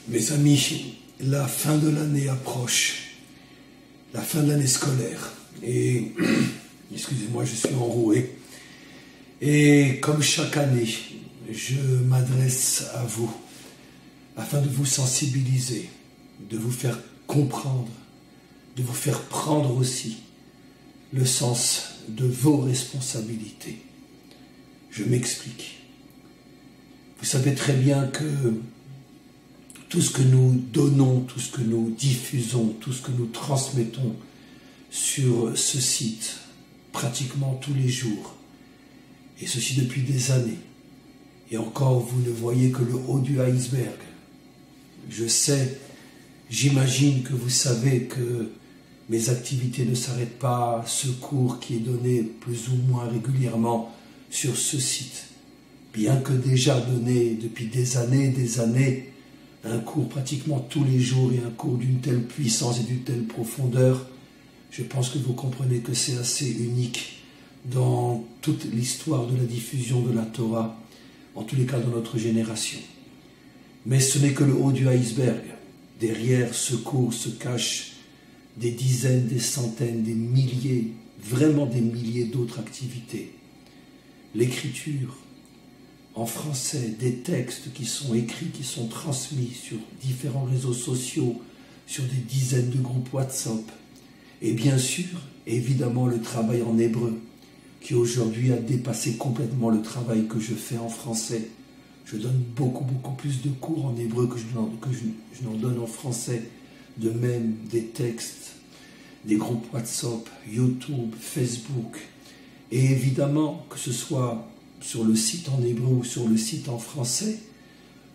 Mes amis, la fin de l'année approche, la fin de l'année scolaire, et excusez-moi, je suis enroué. Et comme chaque année, je m'adresse à vous afin de vous sensibiliser, de vous faire comprendre, de vous faire prendre aussi le sens de vos responsabilités. Je m'explique. Vous savez très bien que tout ce que nous donnons, tout ce que nous diffusons, tout ce que nous transmettons sur ce site, pratiquement tous les jours, et ceci depuis des années, et encore vous ne voyez que le haut du iceberg. Je sais, j'imagine que vous savez que mes activités ne s'arrêtent pas à ce cours qui est donné plus ou moins régulièrement sur ce site, bien que déjà donné depuis des années, un cours pratiquement tous les jours et un cours d'une telle puissance et d'une telle profondeur, je pense que vous comprenez que c'est assez unique dans toute l'histoire de la diffusion de la Torah, en tous les cas dans notre génération. Mais ce n'est que le haut du iceberg. Derrière ce cours se cachent des dizaines, des centaines, des milliers, vraiment des milliers d'autres activités. L'écriture, en français, des textes qui sont écrits, qui sont transmis sur différents réseaux sociaux, sur des dizaines de groupes WhatsApp. Et bien sûr, évidemment, le travail en hébreu, qui aujourd'hui a dépassé complètement le travail que je fais en français. Je donne beaucoup plus de cours en hébreu que je n'en donne en français. De même, des textes, des groupes WhatsApp, YouTube, Facebook. Et évidemment, que ce soit sur le site en hébreu ou sur le site en français,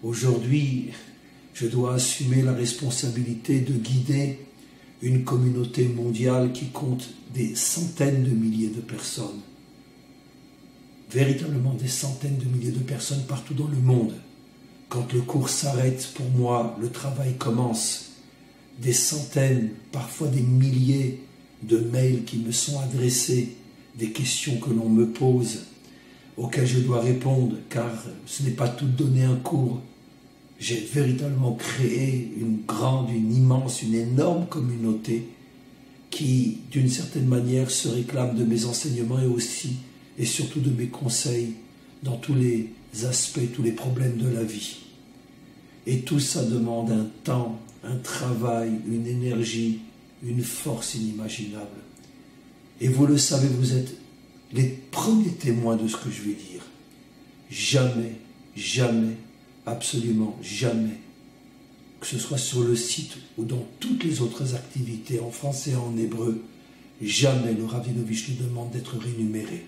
aujourd'hui, je dois assumer la responsabilité de guider une communauté mondiale qui compte des centaines de milliers de personnes. Véritablement des centaines de milliers de personnes partout dans le monde. Quand le cours s'arrête, pour moi, le travail commence. Des centaines, parfois des milliers de mails qui me sont adressés, des questions que l'on me pose, auxquelles je dois répondre, car ce n'est pas tout donner un cours. J'ai véritablement créé une immense, une énorme communauté qui, d'une certaine manière, se réclame de mes enseignements et aussi, et surtout de mes conseils dans tous les aspects, tous les problèmes de la vie. Et tout ça demande un temps, un travail, une énergie, une force inimaginable. Et vous le savez, vous êtes les premiers témoins de ce que je vais dire. Jamais, absolument jamais, que ce soit sur le site ou dans toutes les autres activités, en français et en hébreu, jamais le Rav Dinovich nous demande d'être rémunéré.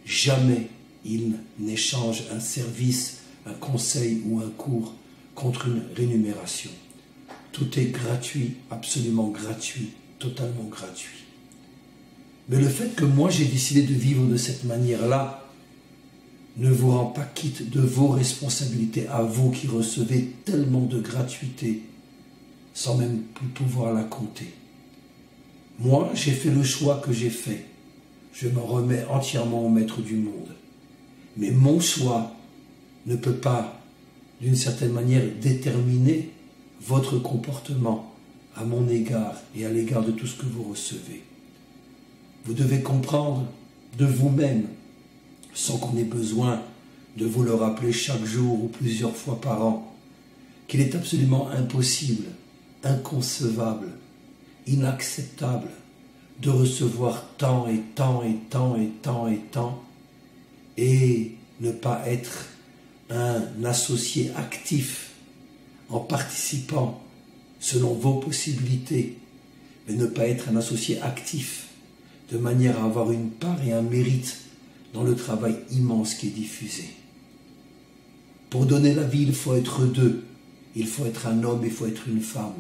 Jamais il n'échange un service, un conseil ou un cours contre une rémunération. Tout est gratuit, absolument gratuit, totalement gratuit. Mais le fait que moi j'ai décidé de vivre de cette manière-là ne vous rend pas quitte de vos responsabilités à vous qui recevez tellement de gratuité sans même plus pouvoir la compter. Moi, j'ai fait le choix que j'ai fait. Je me remets entièrement au maître du monde. Mais mon choix ne peut pas, d'une certaine manière, déterminer votre comportement à mon égard et à l'égard de tout ce que vous recevez. Vous devez comprendre de vous-même, sans qu'on ait besoin de vous le rappeler chaque jour ou plusieurs fois par an, qu'il est absolument impossible, inconcevable, inacceptable de recevoir tant et ne pas être un associé actif en participant selon vos possibilités, mais ne pas être un associé actif de manière à avoir une part et un mérite dans le travail immense qui est diffusé. Pour donner la vie, il faut être deux. Il faut être un homme, il faut être une femme.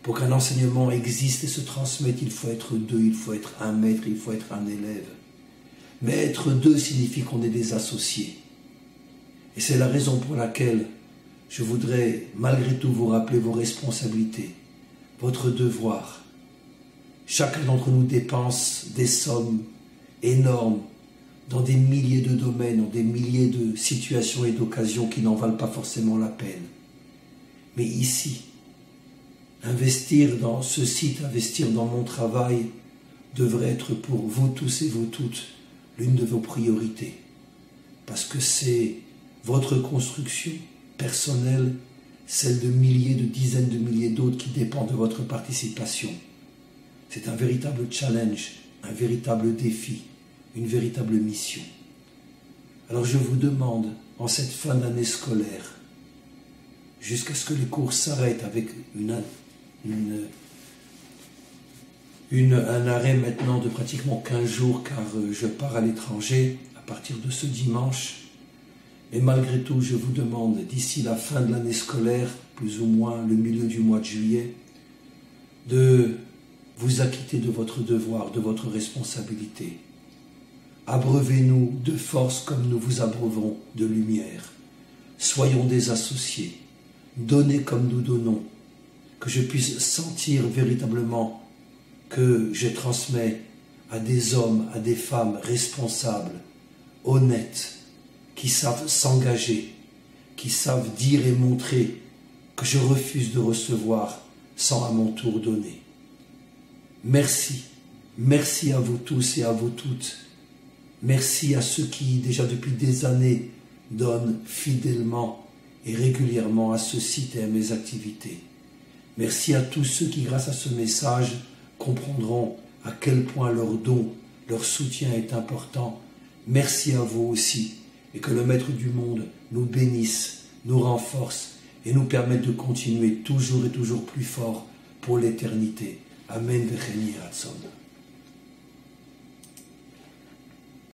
Pour qu'un enseignement existe et se transmette, il faut être deux, il faut être un maître, il faut être un élève. Mais être deux signifie qu'on est des associés. Et c'est la raison pour laquelle je voudrais malgré tout vous rappeler vos responsabilités, votre devoir. Chacun d'entre nous dépense des sommes énormes dans des milliers de domaines, dans des milliers de situations et d'occasions qui n'en valent pas forcément la peine. mais ici. Investir dans ce site, investir dans mon travail devrait être pour vous tous et vous toutes l'une de vos priorités. Parce que c'est votre construction personnelle, celle de milliers, de dizaines de milliers d'autres qui dépendent de votre participation. C'est un véritable challenge, un véritable défi, une véritable mission. Alors je vous demande, en cette fin d'année scolaire, jusqu'à ce que les cours s'arrêtent avec un arrêt maintenant de pratiquement 15 jours car je pars à l'étranger à partir de ce dimanche. Et malgré tout, je vous demande, d'ici la fin de l'année scolaire, plus ou moins le milieu du mois de juillet, de vous acquitter de votre devoir, de votre responsabilité. Abreuvez-nous de force comme nous vous abreuvons de lumière. Soyons des associés. Donnez comme nous donnons. Que je puisse sentir véritablement que je transmets à des hommes, à des femmes responsables, honnêtes, qui savent s'engager, qui savent dire et montrer que je refuse de recevoir sans à mon tour donner. Merci, merci à vous tous et à vous toutes. Merci à ceux qui, déjà depuis des années, donnent fidèlement et régulièrement à ce site et à mes activités. Merci à tous ceux qui, grâce à ce message, comprendront à quel point leur don, leur soutien est important. Merci à vous aussi, et que le Maître du monde nous bénisse, nous renforce et nous permette de continuer toujours et toujours plus fort pour l'éternité. Amen. V'cheni Ratzon.